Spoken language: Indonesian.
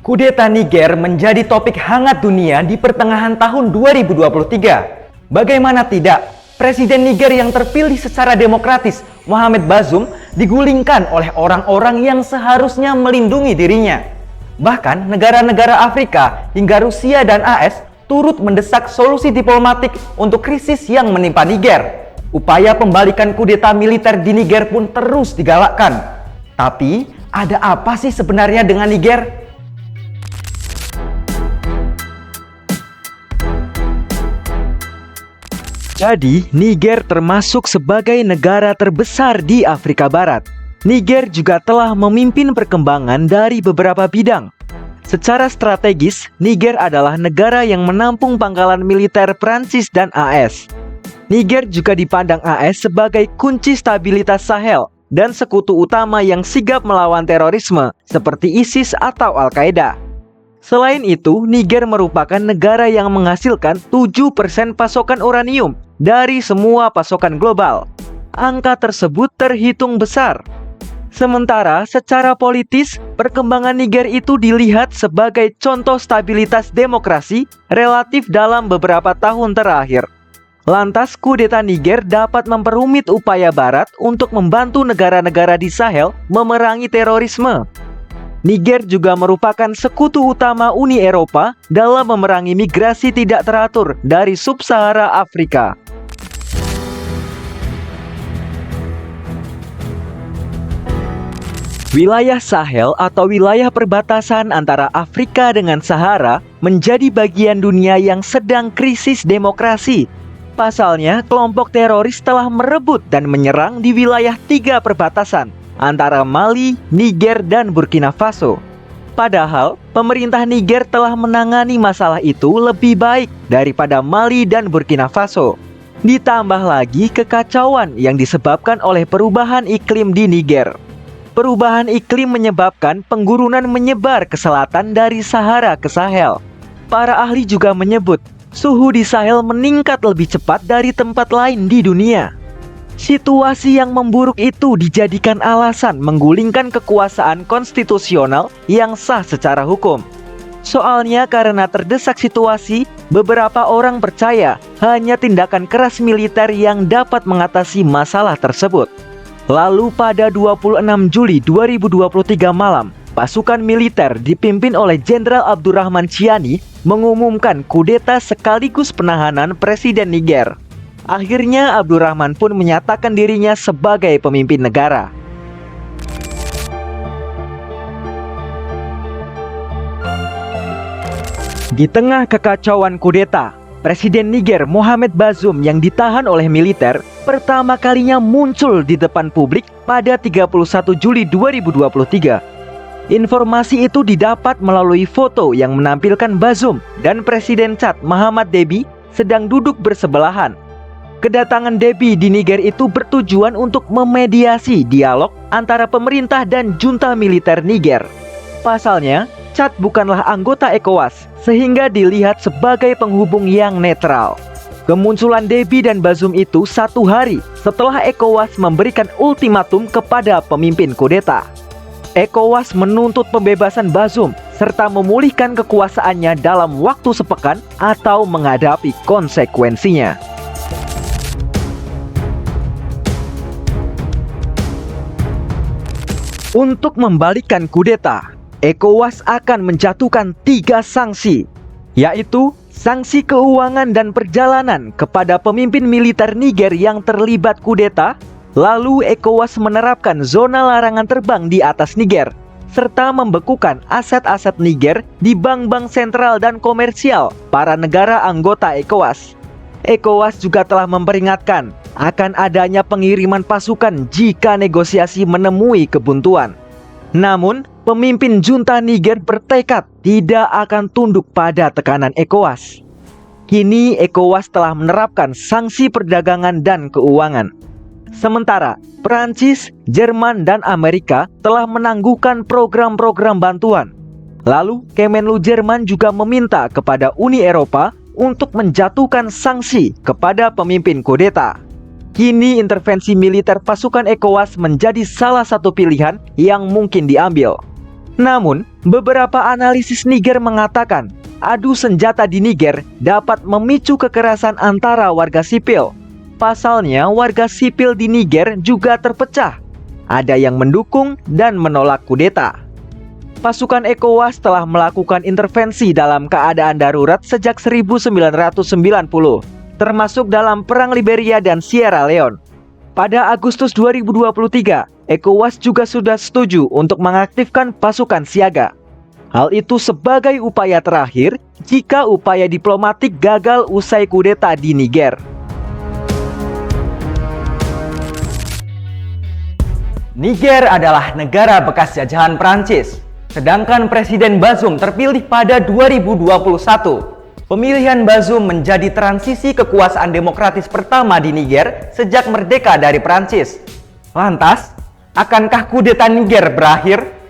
Kudeta Niger menjadi topik hangat dunia di pertengahan tahun 2023. Bagaimana tidak, Presiden Niger yang terpilih secara demokratis, Mohamed Bazoum, digulingkan oleh orang-orang yang seharusnya melindungi dirinya. Bahkan negara-negara Afrika hingga Rusia dan AS turut mendesak solusi diplomatik untuk krisis yang menimpa Niger. Upaya pembalikan kudeta militer di Niger pun terus digalakkan. Tapi, ada apa sih sebenarnya dengan Niger? Jadi, Niger termasuk sebagai negara terbesar di Afrika Barat. Niger juga telah memimpin perkembangan dari beberapa bidang. Secara strategis, Niger adalah negara yang menampung pangkalan militer Prancis dan AS. Niger juga dipandang AS sebagai kunci stabilitas Sahel dan sekutu utama yang sigap melawan terorisme seperti ISIS atau Al-Qaeda. Selain itu, Niger merupakan negara yang menghasilkan 7% pasokan uranium dari semua pasokan global. Angka tersebut terhitung besar. Sementara secara politis, perkembangan Niger itu dilihat sebagai contoh stabilitas demokrasi relatif dalam beberapa tahun terakhir. Lantas, kudeta Niger dapat memperumit upaya Barat untuk membantu negara-negara di Sahel memerangi terorisme. Niger juga merupakan sekutu utama Uni Eropa dalam memerangi migrasi tidak teratur dari sub-Sahara Afrika. Wilayah Sahel atau wilayah perbatasan antara Afrika dengan Sahara menjadi bagian dunia yang sedang krisis demokrasi. Pasalnya, kelompok teroris telah merebut dan menyerang di wilayah 3 perbatasan antara Mali, Niger, dan Burkina Faso. Padahal, pemerintah Niger telah menangani masalah itu lebih baik daripada Mali dan Burkina Faso. Ditambah lagi kekacauan yang disebabkan oleh perubahan iklim di Niger. Perubahan iklim menyebabkan penggurunan menyebar ke selatan dari Sahara ke Sahel. Para ahli juga menyebut suhu di Sahel meningkat lebih cepat dari tempat lain di dunia. Situasi yang memburuk itu dijadikan alasan menggulingkan kekuasaan konstitusional yang sah secara hukum. Soalnya karena terdesak situasi, beberapa orang percaya hanya tindakan keras militer yang dapat mengatasi masalah tersebut. Lalu pada 26 Juli 2023 malam, pasukan militer dipimpin oleh Jenderal Abdurrahman Chiani mengumumkan kudeta sekaligus penahanan Presiden Niger. Akhirnya Abdurrahman pun menyatakan dirinya sebagai pemimpin negara. Di tengah kekacauan kudeta, Presiden Niger Mohamed Bazoum yang ditahan oleh militer pertama kalinya muncul di depan publik pada 31 Juli 2023. Informasi itu didapat melalui foto yang menampilkan Bazoum dan Presiden Chad Mahamat Deby sedang duduk bersebelahan. Kedatangan Deby di Niger itu bertujuan untuk memediasi dialog antara pemerintah dan junta militer Niger. Pasalnya, Chad bukanlah anggota ECOWAS, sehingga dilihat sebagai penghubung yang netral. Kemunculan Deby dan Bazoum itu 1 hari setelah ECOWAS memberikan ultimatum kepada pemimpin kudeta. ECOWAS menuntut pembebasan Bazoum serta memulihkan kekuasaannya dalam waktu sepekan atau menghadapi konsekuensinya. Untuk membalikkan kudeta, ECOWAS akan menjatuhkan 3 sanksi, yaitu sanksi keuangan dan perjalanan kepada pemimpin militer Niger yang terlibat kudeta. Lalu ECOWAS menerapkan zona larangan terbang di atas Niger, serta membekukan aset-aset Niger di bank-bank sentral dan komersial para negara anggota ECOWAS. ECOWAS juga telah memperingatkan akan adanya pengiriman pasukan jika negosiasi menemui kebuntuan. Namun, pemimpin junta Niger bertekad tidak akan tunduk pada tekanan ECOWAS. Kini ECOWAS telah menerapkan sanksi perdagangan dan keuangan. Sementara, Prancis, Jerman, dan Amerika telah menangguhkan program-program bantuan. Lalu, Kemenlu Jerman juga meminta kepada Uni Eropa untuk menjatuhkan sanksi kepada pemimpin kudeta. Kini intervensi militer pasukan ECOWAS menjadi salah satu pilihan yang mungkin diambil. Namun, beberapa analisis Niger mengatakan adu senjata di Niger dapat memicu kekerasan antara warga sipil. Pasalnya, warga sipil di Niger juga terpecah. Ada yang mendukung dan menolak kudeta. Pasukan ECOWAS telah melakukan intervensi dalam keadaan darurat sejak 1990, termasuk dalam Perang Liberia dan Sierra Leone. Pada Agustus 2023, ECOWAS juga sudah setuju untuk mengaktifkan pasukan siaga. Hal itu sebagai upaya terakhir jika upaya diplomatik gagal usai kudeta di Niger. Niger adalah negara bekas jajahan Prancis. Sedangkan Presiden Bazoum terpilih pada 2021. Pemilihan Bazoum menjadi transisi kekuasaan demokratis pertama di Niger sejak merdeka dari Prancis. Lantas, akankah kudeta Niger berakhir?